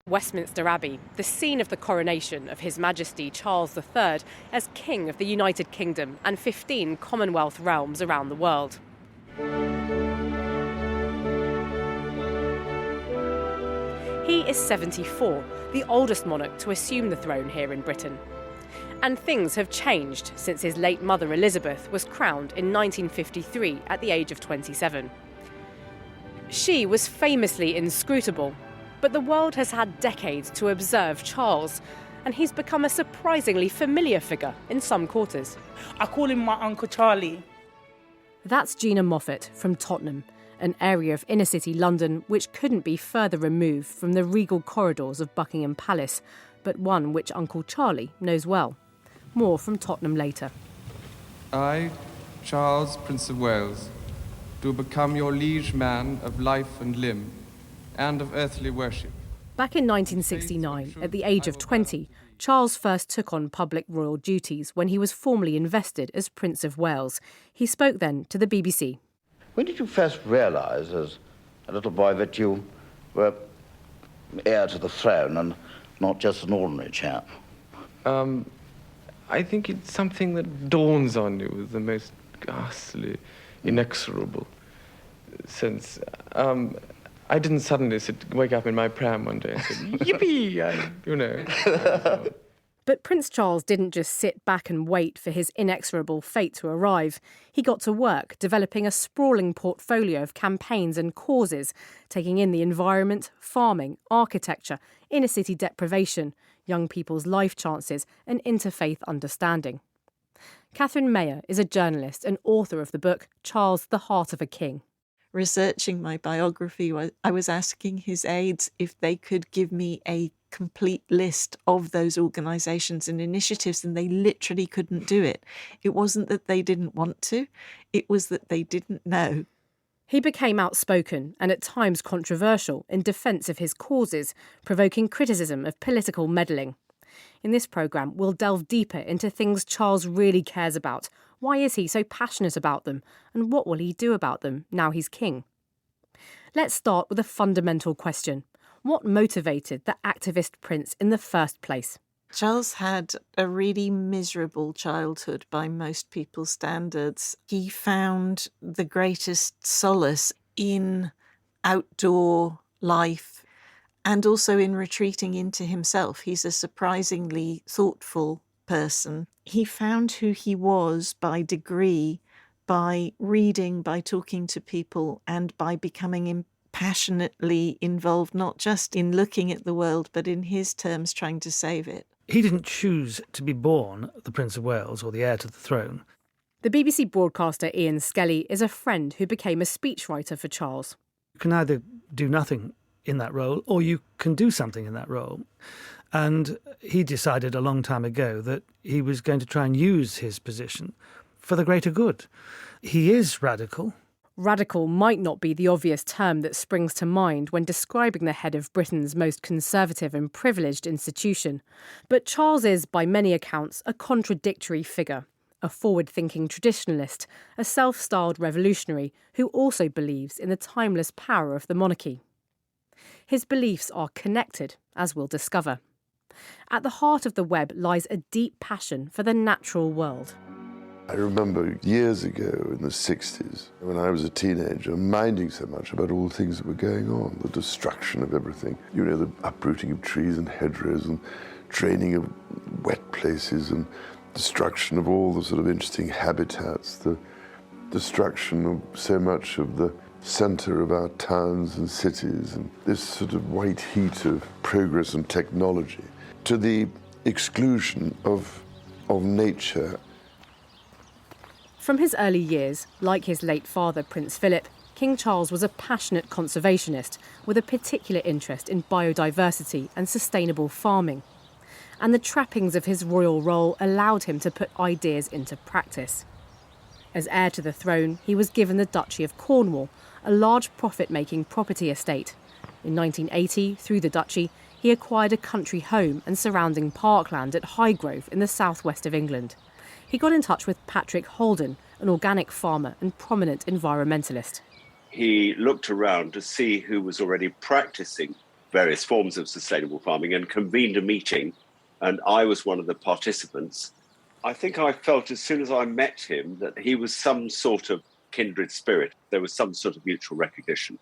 Westminster Abbey, the scene of the coronation of His Majesty Charles III as King of the United Kingdom and 15 Commonwealth realms around the world. He is 74, the oldest monarch to assume the throne here in Britain. And things have changed since his late mother Elizabeth was crowned in 1953 at the age of 27. She was famously inscrutable, but the world has had decades to observe Charles, and he's become a surprisingly familiar figure in some quarters. I call him my Uncle Charlie. That's Gina Moffat from Tottenham, an area of inner-city London which couldn't be further removed from the regal corridors of Buckingham Palace, but one which Uncle Charlie knows well. More from Tottenham later. I, Charles, Prince of Wales, do become your liege man of life and limb, and of earthly worship. Back in 1969, at the age of 20, Charles first took on public royal duties when he was formally invested as Prince of Wales. He spoke then to the BBC. When did you first realise, as a little boy, that you were heir to the throne and not just an ordinary chap? I think it's something that dawns on you with the most ghastly, inexorable sense. I didn't suddenly wake up in my pram one day and say, yippee, But Prince Charles didn't just sit back and wait for his inexorable fate to arrive. He got to work developing a sprawling portfolio of campaigns and causes, taking in the environment, farming, architecture, inner-city deprivation, young people's life chances and interfaith understanding. Catherine Mayer is a journalist and author of the book Charles, the Heart of a King. Researching my biography, I was asking his aides if they could give me a complete list of those organisations and initiatives, and they literally couldn't do it. It wasn't that they didn't want to, it was that they didn't know. He became outspoken and at times controversial in defence of his causes, provoking criticism of political meddling. In this programme, we'll delve deeper into things Charles really cares about. Why is he so passionate about them? And what will he do about them now he's king? Let's start with a fundamental question. What motivated the activist prince in the first place? Charles had a really miserable childhood by most people's standards. He found the greatest solace in outdoor life and also in retreating into himself. He's a surprisingly thoughtful person. He found who he was by degree, by reading, by talking to people, and by becoming passionately involved, not just in looking at the world, but in his terms trying to save it. He didn't choose to be born the Prince of Wales or the heir to the throne. The BBC broadcaster Ian Skelly is a friend who became a speechwriter for Charles. You can either do nothing in that role or you can do something in that role. And he decided a long time ago that he was going to try and use his position for the greater good. He is radical. Radical might not be the obvious term that springs to mind when describing the head of Britain's most conservative and privileged institution. But Charles is, by many accounts, a contradictory figure, a forward-thinking traditionalist, a self-styled revolutionary who also believes in the timeless power of the monarchy. His beliefs are connected, as we'll discover. At the heart of the web lies a deep passion for the natural world. I remember years ago in the 60s, when I was a teenager, minding so much about all the things that were going on, the destruction of everything. You know, the uprooting of trees and hedgerows and draining of wet places and destruction of all the sort of interesting habitats, the destruction of so much of the centre of our towns and cities, and this sort of white heat of progress and technology, to the exclusion of nature. From his early years, like his late father, Prince Philip, King Charles was a passionate conservationist with a particular interest in biodiversity and sustainable farming. And the trappings of his royal role allowed him to put ideas into practice. As heir to the throne, he was given the Duchy of Cornwall, a large profit-making property estate. In 1980, through the Duchy, he acquired a country home and surrounding parkland at Highgrove in the southwest of England. He got in touch with Patrick Holden, an organic farmer and prominent environmentalist. He looked around to see who was already practicing various forms of sustainable farming and convened a meeting, and I was one of the participants. I think I felt as soon as I met him that he was some sort of kindred spirit. There was some sort of mutual recognition.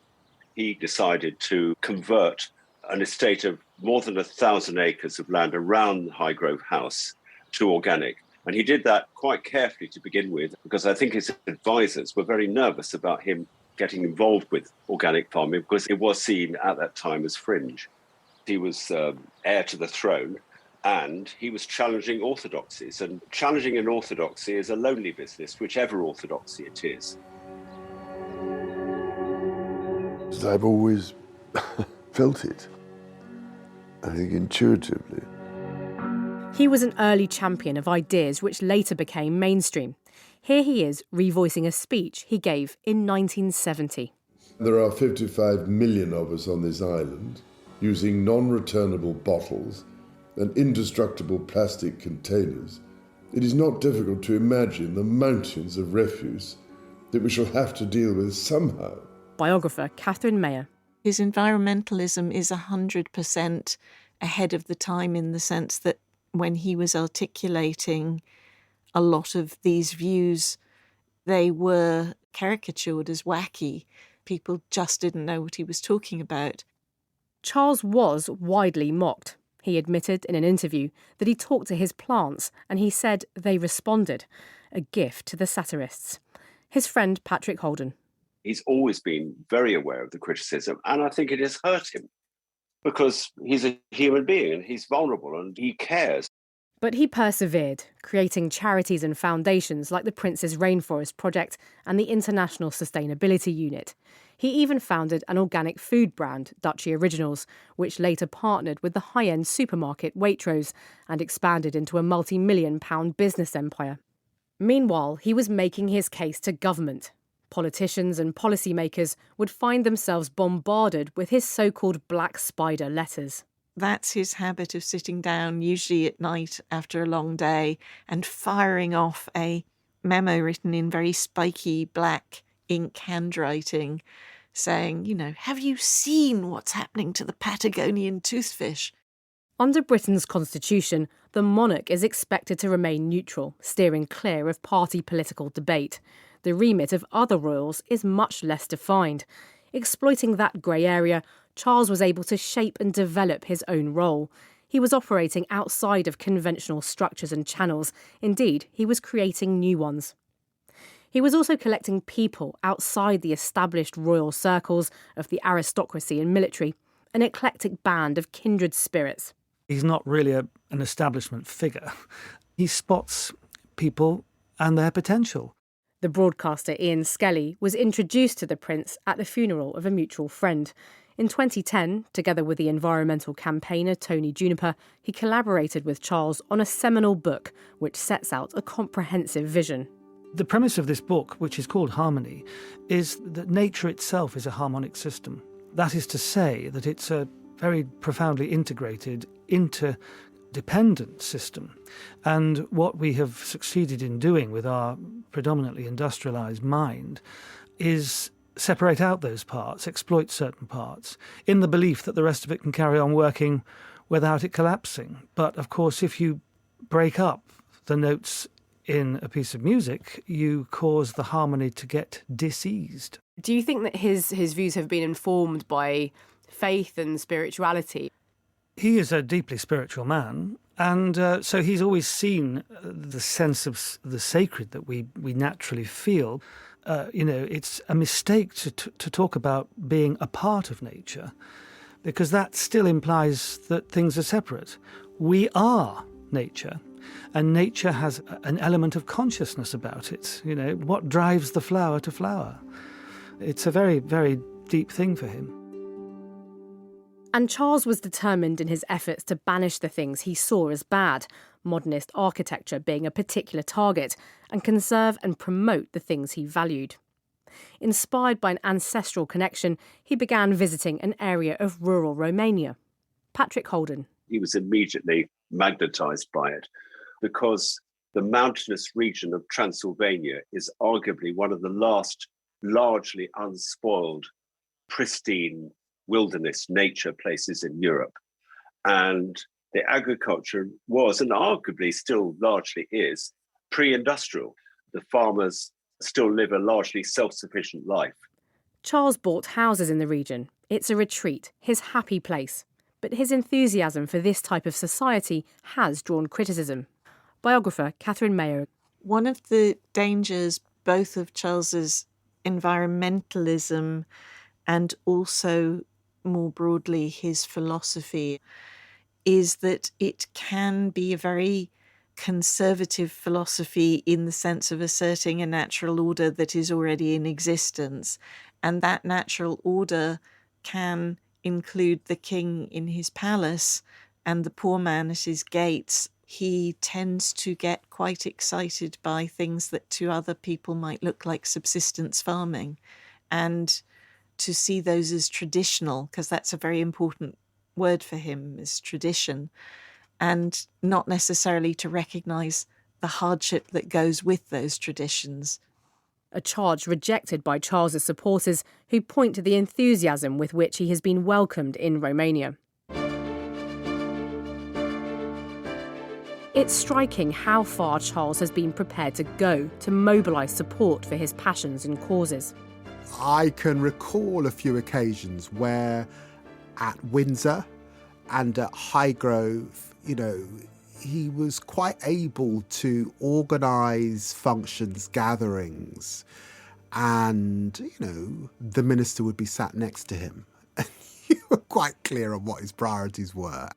He decided to convert an estate of more than 1,000 acres of land around Highgrove House to organic. And he did that quite carefully to begin with, because I think his advisors were very nervous about him getting involved with organic farming because it was seen at that time as fringe. He was heir to the throne and he was challenging orthodoxies. And challenging an orthodoxy is a lonely business, whichever orthodoxy it is. I've always felt it, I think, intuitively. He was an early champion of ideas which later became mainstream. Here he is revoicing a speech he gave in 1970. There are 55 million of us on this island using non-returnable bottles and indestructible plastic containers. It is not difficult to imagine the mountains of refuse that we shall have to deal with somehow. Biographer Catherine Mayer. His environmentalism is 100% ahead of the time, in the sense that when he was articulating a lot of these views, they were caricatured as wacky. People just didn't know what he was talking about. Charles was widely mocked. He admitted in an interview that he talked to his plants and he said they responded, a gift to the satirists. His friend Patrick Holden. He's always been very aware of the criticism, and I think it has hurt him because he's a human being and he's vulnerable and he cares. But he persevered, creating charities and foundations like the Prince's Rainforest Project and the International Sustainability Unit. He even founded an organic food brand, Duchy Originals, which later partnered with the high-end supermarket Waitrose and expanded into a multi-million-pound business empire. Meanwhile, he was making his case to government. Politicians and policymakers would find themselves bombarded with his so-called Black Spider letters. That's his habit of sitting down, usually at night after a long day, and firing off a memo written in very spiky black ink handwriting, saying, have you seen what's happening to the Patagonian toothfish? Under Britain's constitution, the monarch is expected to remain neutral, steering clear of party political debate. The remit of other royals is much less defined. Exploiting that grey area, Charles was able to shape and develop his own role. He was operating outside of conventional structures and channels. Indeed, he was creating new ones. He was also collecting people outside the established royal circles of the aristocracy and military, an eclectic band of kindred spirits. He's not really an establishment figure. He spots people and their potential. The broadcaster Ian Skelly was introduced to the Prince at the funeral of a mutual friend. In 2010, together with the environmental campaigner Tony Juniper, he collaborated with Charles on a seminal book which sets out a comprehensive vision. The premise of this book, which is called Harmony, is that nature itself is a harmonic system. That is to say that it's a very profoundly integrated, interdependent system. And what we have succeeded in doing with our predominantly industrialised mind is separate out those parts, exploit certain parts, in the belief that the rest of it can carry on working without it collapsing. But, of course, if you break up the notes in a piece of music, you cause the harmony to get diseased. Do you think that his views have been informed by faith and spirituality? He is a deeply spiritual man, and so he's always seen the sense of the sacred that we naturally feel. It's a mistake to talk about being a part of nature, because that still implies that things are separate. We are nature, and nature has an element of consciousness about it. What drives the flower to flower? It's a very, very deep thing for him. And Charles was determined in his efforts to banish the things he saw as bad, modernist architecture being a particular target, and conserve and promote the things he valued. Inspired by an ancestral connection, he began visiting an area of rural Romania. Patrick Holden. He was immediately magnetised by it because the mountainous region of Transylvania is arguably one of the last largely unspoiled, pristine wilderness nature places in Europe. And the agriculture was, and arguably still largely is, pre-industrial. The farmers still live a largely self-sufficient life. Charles bought houses in the region. It's a retreat, his happy place. But his enthusiasm for this type of society has drawn criticism. Biographer Catherine Mayer. One of the dangers both of Charles's environmentalism and also more broadly his philosophy is that it can be a very conservative philosophy in the sense of asserting a natural order that is already in existence. And that natural order can include the king in his palace and the poor man at his gates. He tends to get quite excited by things that to other people might look like subsistence farming, and to see those as traditional, because that's a very important word for him, is tradition, and not necessarily to recognise the hardship that goes with those traditions. A charge rejected by Charles's supporters, who point to the enthusiasm with which he has been welcomed in Romania. It's striking how far Charles has been prepared to go to mobilise support for his passions and causes. I can recall a few occasions where at Windsor and at Highgrove, he was quite able to organise functions, gatherings, and, the minister would be sat next to him. And you were quite clear on what his priorities were.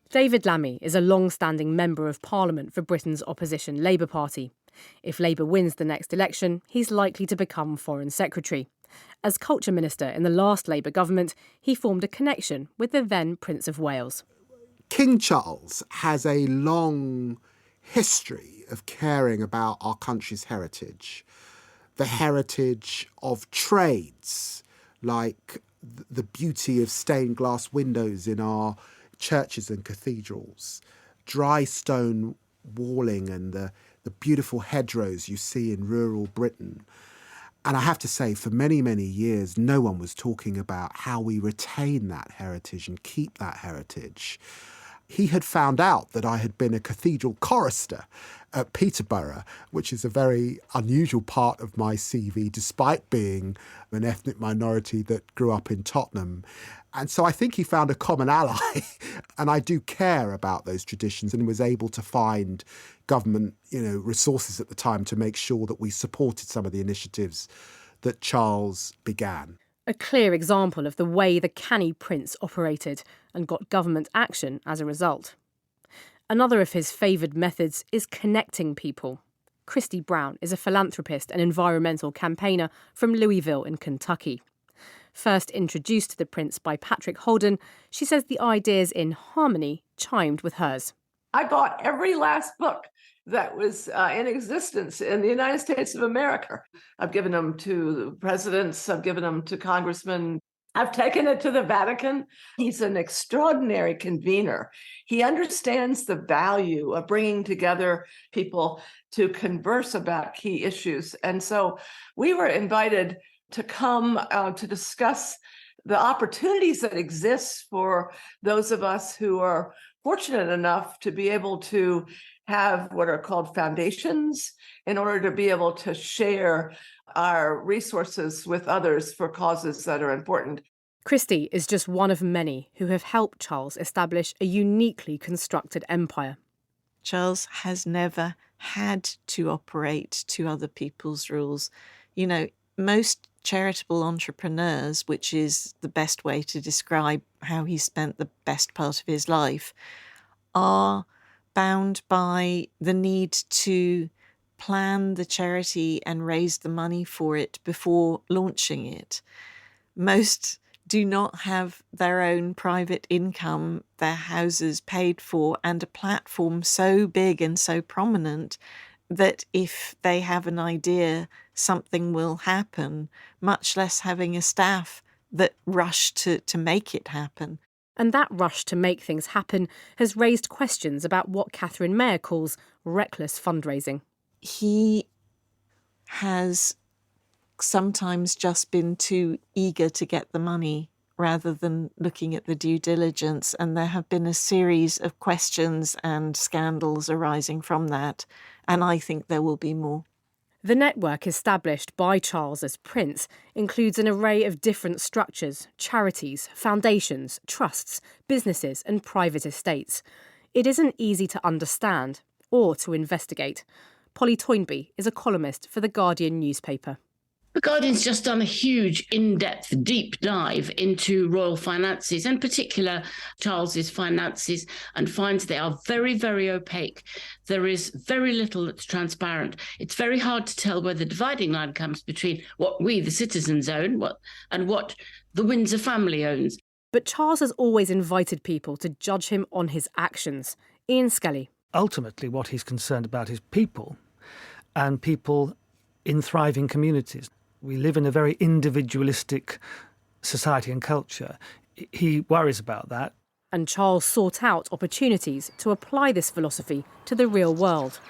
David Lammy is a long-standing Member of Parliament for Britain's opposition Labour Party. If Labour wins the next election, he's likely to become Foreign Secretary. As Culture Minister in the last Labour government, he formed a connection with the then Prince of Wales. King Charles has a long history of caring about our country's heritage, the heritage of trades, like the beauty of stained glass windows in our churches and cathedrals, dry stone walling and the beautiful hedgerows you see in rural Britain. And I have to say, for many, many years, no one was talking about how we retain that heritage and keep that heritage. He had found out that I had been a cathedral chorister at Peterborough, which is a very unusual part of my CV, despite being an ethnic minority that grew up in Tottenham. And so I think he found a common ally. And I do care about those traditions and was able to find government, resources at the time to make sure that we supported some of the initiatives that Charles began. A clear example of the way the canny prince operated and got government action as a result. Another of his favoured methods is connecting people. Christy Brown is a philanthropist and environmental campaigner from Louisville in Kentucky. First introduced to the prince by Patrick Holden, she says the ideas in Harmony chimed with hers. I bought every last book that was in existence in the United States of America. I've given them to presidents, I've given them to congressmen, I've taken it to the Vatican. He's an extraordinary convener. He understands the value of bringing together people to converse about key issues. And so we were invited to come to discuss the opportunities that exist for those of us who are fortunate enough to be able to have what are called foundations in order to be able to share our resources with others for causes that are important. Christy is just one of many who have helped Charles establish a uniquely constructed empire. Charles has never had to operate to other people's rules. Most charitable entrepreneurs, which is the best way to describe how he spent the best part of his life, are bound by the need to plan the charity and raise the money for it before launching it. Most do not have their own private income, their houses paid for, and a platform so big and so prominent that if they have an idea, something will happen, much less having a staff that rush to make it happen. And that rush to make things happen has raised questions about what Catherine Mayer calls reckless fundraising. He has sometimes just been too eager to get the money rather than looking at the due diligence. And there have been a series of questions and scandals arising from that. And I think there will be more. The network established by Charles as Prince includes an array of different structures, charities, foundations, trusts, businesses and private estates. It isn't easy to understand or to investigate. Polly Toynbee is a columnist for The Guardian newspaper. The Guardian's just done a huge, in-depth, deep dive into royal finances, in particular Charles's finances, and finds they are very, very opaque. There is very little that's transparent. It's very hard to tell where the dividing line comes between what we, the citizens, own and what the Windsor family owns. But Charles has always invited people to judge him on his actions. Ian Skelly. Ultimately, what he's concerned about is people, and people in thriving communities. We live in a very individualistic society and culture. He worries about that. And Charles sought out opportunities to apply this philosophy to the real world.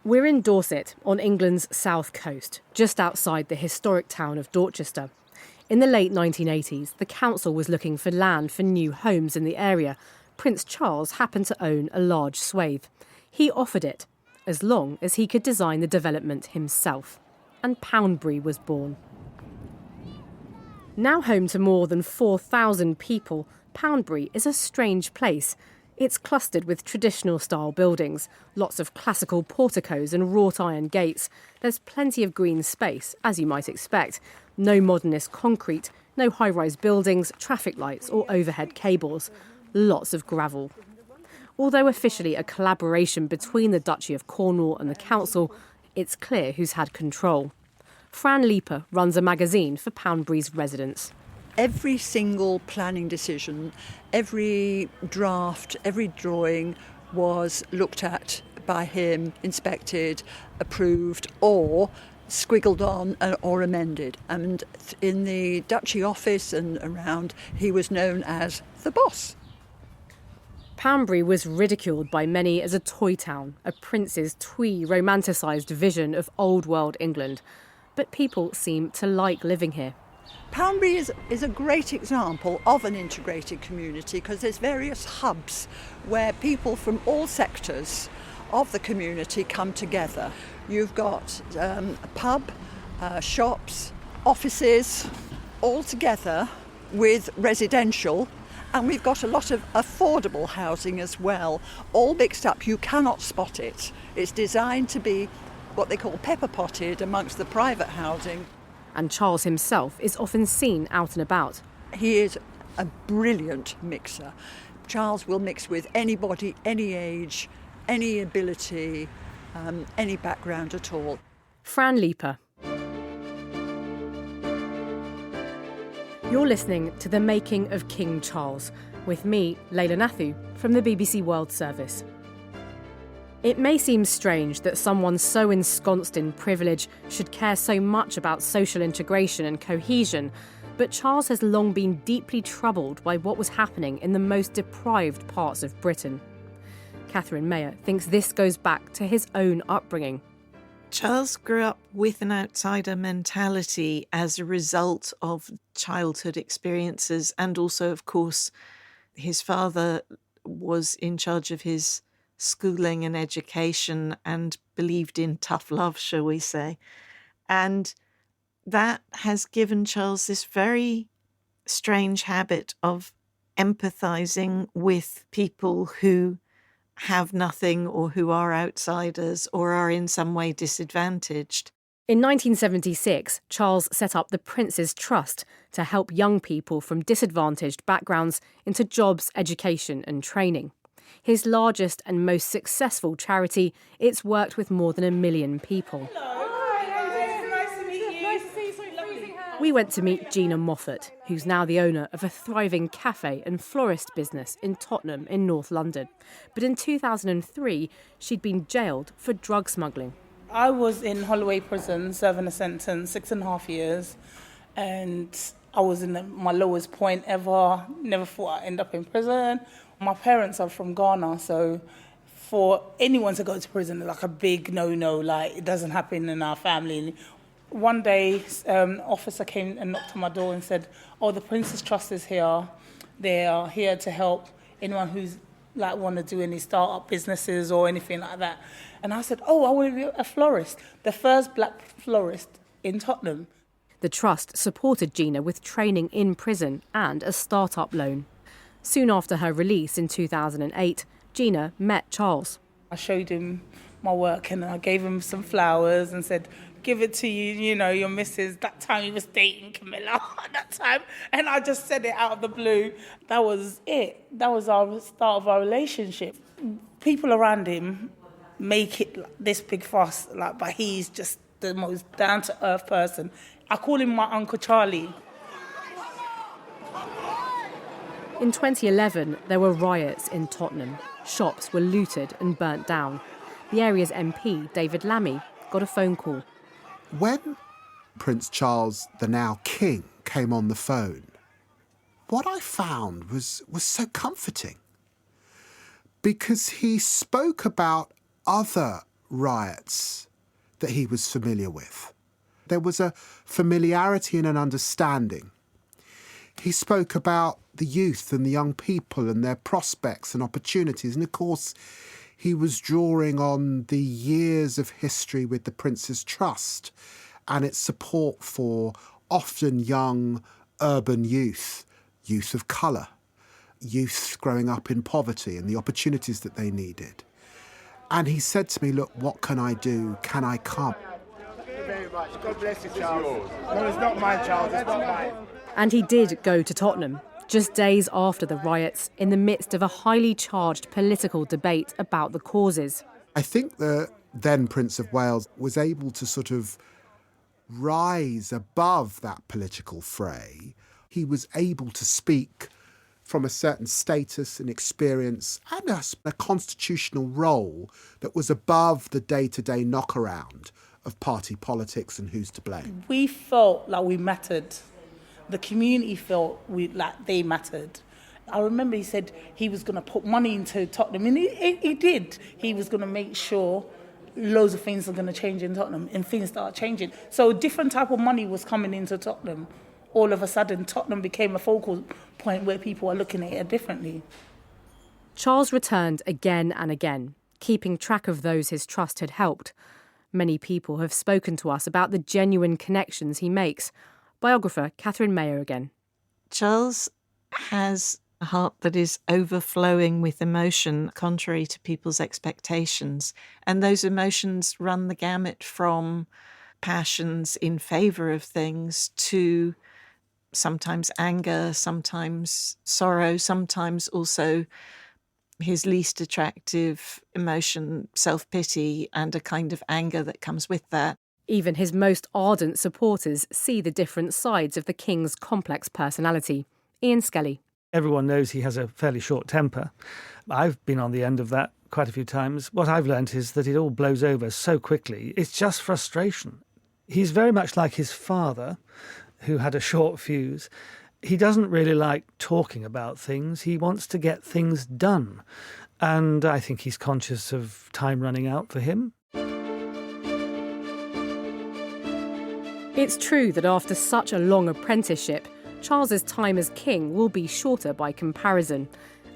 We're in Dorset, on England's south coast, just outside the historic town of Dorchester. In the late 1980s, the council was looking for land for new homes in the area. Prince Charles happened to own a large swathe. He offered it, as long as he could design the development himself. And Poundbury was born. Now home to more than 4,000 people, Poundbury is a strange place. It's clustered with traditional-style buildings, lots of classical porticos and wrought-iron gates. There's plenty of green space, as you might expect. No modernist concrete, no high-rise buildings, traffic lights or overhead cables. Lots of gravel. Although officially a collaboration between the Duchy of Cornwall and the council, it's clear who's had control. Fran Leaper runs a magazine for Poundbury's residents. Every single planning decision, every draft, every drawing was looked at by him, inspected, approved, or squiggled on or amended. And in the Duchy office and around, he was known as the boss. Poundbury was ridiculed by many as a toy town, a prince's twee romanticised vision of old world England. But people seem to like living here. Poundbury is a great example of an integrated community because there's various hubs where people from all sectors of the community come together. You've got a pub, shops, offices, all together with residential. And we've got a lot of affordable housing as well, all mixed up. You cannot spot it. It's designed to be what they call pepper-potted amongst the private housing. And Charles himself is often seen out and about. He is a brilliant mixer. Charles will mix with anybody, any age, any ability, any background at all. Fran Leaper. You're listening to The Making of King Charles, with me, Leila Nathu, from the BBC World Service. It may seem strange that someone so ensconced in privilege should care so much about social integration and cohesion, but Charles has long been deeply troubled by what was happening in the most deprived parts of Britain. Catherine Mayer thinks this goes back to his own upbringing. Charles grew up with an outsider mentality as a result of childhood experiences, and also, of course, his father was in charge of his schooling and education and believed in tough love, shall we say. And that has given Charles this very strange habit of empathising with people who have nothing or who are outsiders or are in some way disadvantaged. In 1976, Charles set up the Prince's Trust to help young people from disadvantaged backgrounds into jobs, education and training. His largest and most successful charity, it's worked with more than 1 million people. We went to meet Gina Moffat, who's now the owner of a thriving cafe and florist business in Tottenham in North London. But in 2003, she'd been jailed for drug smuggling. I was in Holloway Prison serving a sentence, 6.5 years, and I was in my lowest point ever. Never thought I'd end up in prison. My parents are from Ghana, so for anyone to go to prison is like a big no-no, like it doesn't happen in our family. One day, an officer came and knocked on my door and said, "Oh, the Prince's Trust is here. They are here to help anyone who's want to do any start-up businesses or anything like that." And I said, "Oh, I want to be a florist, the first black florist in Tottenham." The trust supported Gina with training in prison and a start-up loan. Soon after her release in 2008, Gina met Charles. I showed him my work and I gave him some flowers and said, "Give it to your missus." That time he was dating Camilla at that time. And I just said it out of the blue. That was it. That was our start of our relationship. People around him make it this big fuss, but he's just the most down-to-earth person. I call him my Uncle Charlie. In 2011, there were riots in Tottenham. Shops were looted and burnt down. The area's MP, David Lammy, got a phone call. When Prince Charles, the now king, came on the phone, what I found was so comforting, because he spoke about other riots that he was familiar with. There was a familiarity and an understanding. He spoke about the youth and the young people and their prospects and opportunities. And of course, he was drawing on the years of history with the Prince's Trust and its support for often young urban youth of colour, youth growing up in poverty and the opportunities that they needed. And he said to me, "Look, what can I do? Can I come?" Very much. God bless you, Charles. No, it's not mine, Charles. It's not mine. And he did go to Tottenham, just days after the riots, in the midst of a highly charged political debate about the causes. I think the then Prince of Wales was able to sort of rise above that political fray. He was able to speak from a certain status and experience and a constitutional role that was above the day-to-day knockaround of party politics and who's to blame. We felt like we mattered. The community felt like they mattered. I remember he said he was going to put money into Tottenham, and he did. He was going to make sure loads of things are going to change in Tottenham, and things start changing. So a different type of money was coming into Tottenham. All of a sudden, Tottenham became a focal point where people are looking at it differently. Charles returned again and again, keeping track of those his trust had helped. Many people have spoken to us about the genuine connections he makes. Biographer Catherine Mayer again. Charles has a heart that is overflowing with emotion, contrary to people's expectations. And those emotions run the gamut from passions in favour of things to sometimes anger, sometimes sorrow, sometimes also his least attractive emotion, self-pity, and a kind of anger that comes with that. Even his most ardent supporters see the different sides of the king's complex personality. Ian Skelly. Everyone knows he has a fairly short temper. I've been on the end of that quite a few times. What I've learnt is that it all blows over so quickly. It's just frustration. He's very much like his father, who had a short fuse. He doesn't really like talking about things. He wants to get things done. And I think he's conscious of time running out for him. It's true that after such a long apprenticeship, Charles's time as king will be shorter by comparison,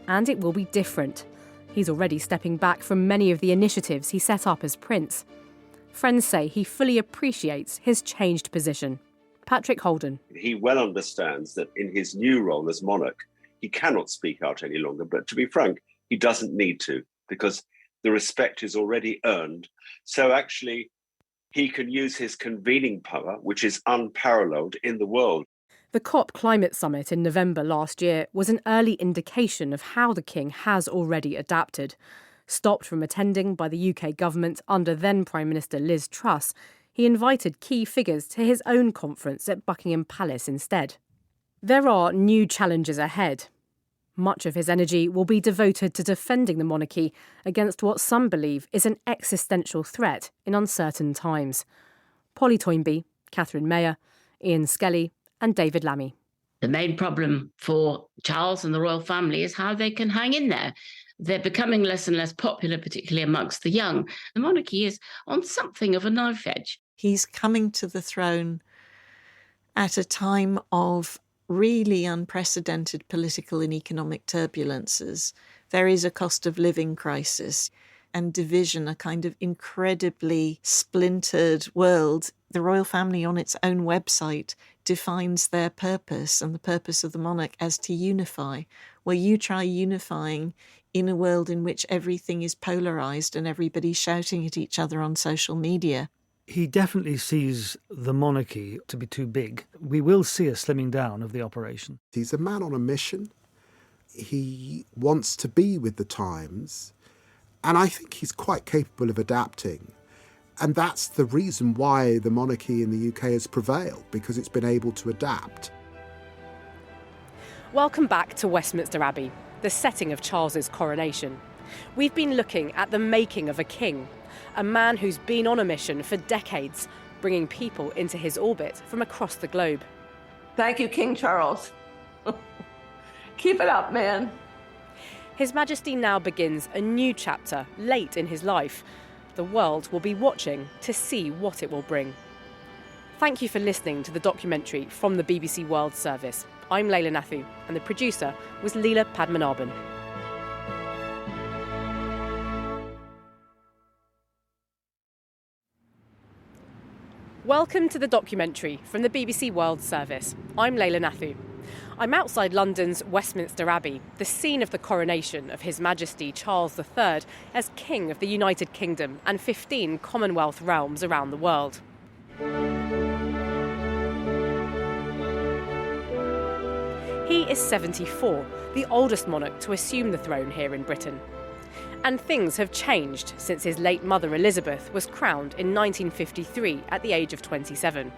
and it will be different. He's already stepping back from many of the initiatives he set up as prince. Friends say he fully appreciates his changed position. Patrick Holden. He well understands that in his new role as monarch, he cannot speak out any longer. But to be frank, he doesn't need to, because the respect is already earned. So actually, he can use his convening power, which is unparalleled in the world. The COP Climate Summit in November last year was an early indication of how the king has already adapted. Stopped from attending by the UK government under then Prime Minister Liz Truss, he invited key figures to his own conference at Buckingham Palace instead. There are new challenges ahead. Much of his energy will be devoted to defending the monarchy against what some believe is an existential threat in uncertain times. Polly Toynbee, Catherine Mayer, Ian Skelly and David Lammy. The main problem for Charles and the royal family is how they can hang in there. They're becoming less and less popular, particularly amongst the young. The monarchy is on something of a knife edge. He's coming to the throne at a time of really unprecedented political and economic turbulences. There is a cost of living crisis and division, a kind of incredibly splintered world. The royal family on its own website defines their purpose and the purpose of the monarch as to unify, where you try unifying in a world in which everything is polarised and everybody's shouting at each other on social media. He definitely sees the monarchy to be too big. We will see a slimming down of the operation. He's a man on a mission. He wants to be with the times, and I think he's quite capable of adapting. And that's the reason why the monarchy in the UK has prevailed, because it's been able to adapt. Welcome back to Westminster Abbey, the setting of Charles's coronation. We've been looking at the making of a king, a man who's been on a mission for decades, bringing people into his orbit from across the globe. Thank you, King Charles. Keep it up, man. His Majesty now begins a new chapter late in his life. The world will be watching to see what it will bring. Thank you for listening to the documentary from the BBC World Service. I'm Leila Nathu, and the producer was Leela Padmanabhan. Welcome to the documentary from the BBC World Service. I'm Leila Nathu. I'm outside London's Westminster Abbey, the scene of the coronation of His Majesty Charles III as King of the United Kingdom and 15 Commonwealth realms around the world. He is 74, the oldest monarch to assume the throne here in Britain. And things have changed since his late mother Elizabeth was crowned in 1953 at the age of 27.